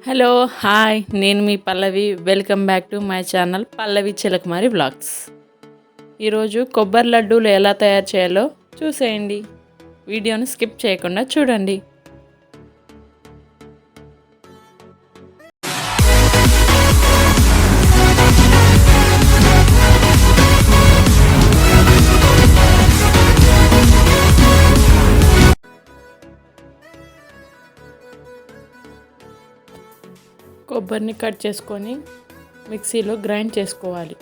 Hello hi నేను మీ Pallavi welcome back to my channel Pallavi Chilakamari vlogs. ఈరోజు కొబ్బరి లడ్డూలు ఎలా తయారు చేయాలో చూసేయండి. వీడియోని స్కిప్ చేయకుండా చూడండి. కొబ్బరిని కట్ చేసుకొని మిక్సీలో గ్రైండ్ చేసుకోవాలి.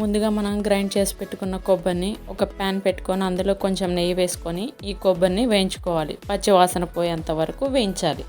ముందుగా మనం గ్రైండ్ చేసి పెట్టుకున్న కొబ్బరిని ఒక ప్యాన్ పెట్టుకొని అందులో కొంచెం నెయ్యి వేసుకొని ఈ కొబ్బరిని వేయించుకోవాలి. పచ్చి వాసన పోయేంత వరకు వేయించాలి.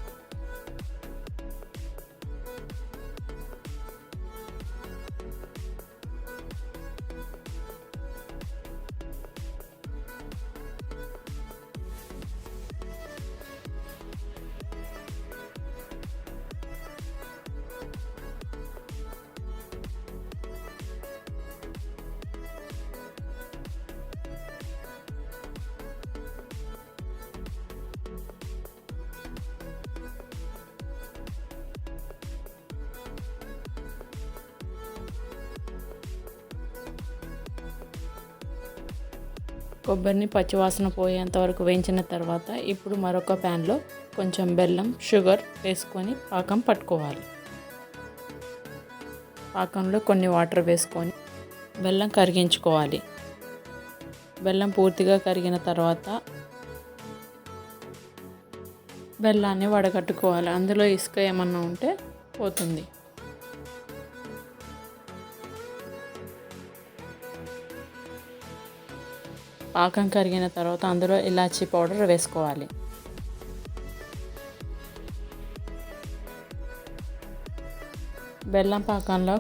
కొబ్బరిని పచ్చివాసన పోయేంత వరకు వేయించిన తర్వాత ఇప్పుడు మరొక ప్యాన్లో కొంచెం బెల్లం, షుగర్ వేసుకొని పాకం పట్టుకోవాలి. పాకంలో కొన్ని వాటర్ వేసుకొని బెల్లం కరిగించుకోవాలి. బెల్లం పూర్తిగా కరిగిన తర్వాత బెల్లాన్ని వడగట్టుకోవాలి. అందులో ఇసుక ఏమన్నా ఉంటే పోతుంది. పాకం కరిగిన తర్వాత అందులో ఇలాచీ పౌడర్ వేసుకోవాలి. బెల్లం పాకంలో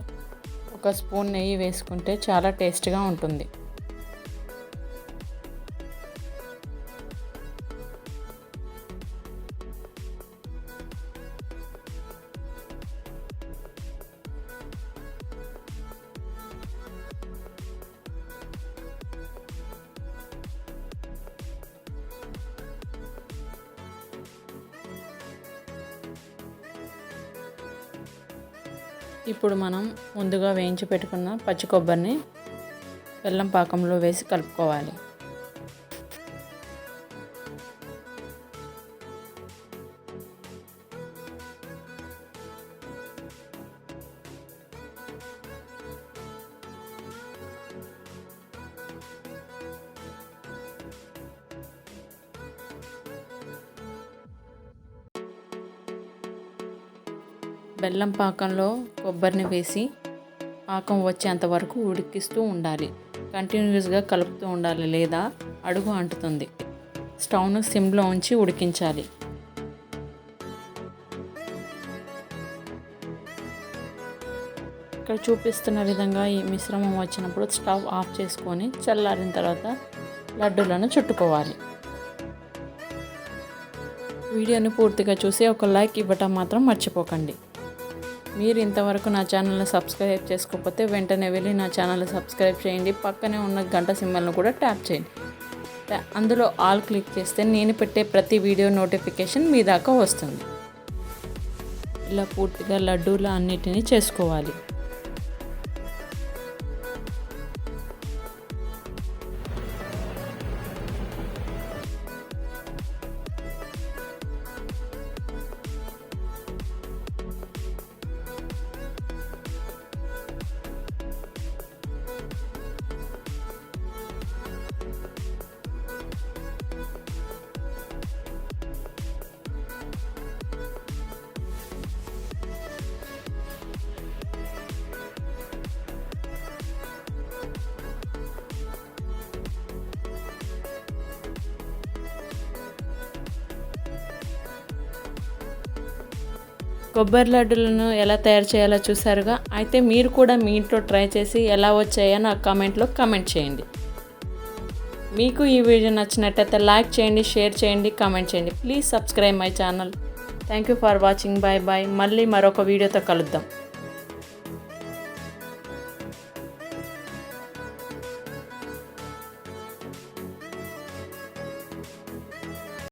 ఒక స్పూన్ నెయ్యి వేసుకుంటే చాలా టేస్ట్గా ఉంటుంది. ఇప్పుడు మనం ముందుగా వేయించి పెట్టుకున్న పచ్చి కొబ్బరిని బెల్లం పాకంలో వేసి కలుపుకోవాలి. బెల్లం పాకంలో కొబ్బరిని వేసి పాకం వచ్చేంత వరకు ఉడికిస్తూ ఉండాలి. కంటిన్యూస్గా కలుపుతూ ఉండాలి, లేదా అడుగు అంటుతుంది. స్టవ్ను సిమ్లో ఉంచి ఉడికించాలి. ఇక్కడ చూపిస్తున్న విధంగా ఈ మిశ్రమం వచ్చినప్పుడు స్టవ్ ఆఫ్ చేసుకొని చల్లారిన తర్వాత లడ్డూలను చుట్టుకోవాలి. వీడియోని పూర్తిగా చూసి ఒక లైక్ ఇవ్వటం మాత్రం మర్చిపోకండి. మీరు ఇంతవరకు నా ఛానల్ని సబ్స్క్రైబ్ చేసుకోకపోతే వెంటనే వెళ్ళి నా ఛానల్ని సబ్స్క్రైబ్ చేయండి. పక్కనే ఉన్న గంట సింబల్ను కూడా ట్యాప్ చేయండి. అందులో ఆల్ క్లిక్ చేస్తే నేను పెట్టే ప్రతి వీడియో నోటిఫికేషన్ మీ దాకా వస్తుంది. ఇలా పూర్తిగా లడ్డూలు అన్నిటినీ చేసుకోవాలి. కొబ్బరి లడ్డూలను ఎలా తయారు చేయాలో చూసారుగా. అయితే మీరు కూడా మీ ఇంట్లో ట్రై చేసి ఎలా వచ్చాయో నాకు కామెంట్లో కామెంట్ చేయండి. మీకు ఈ వీడియో నచ్చినట్టయితే లైక్ చేయండి, షేర్ చేయండి, కామెంట్ చేయండి. Please subscribe my channel. Thank you for watching. Bye bye. మళ్ళీ మరొక వీడియోతో కలుద్దాం.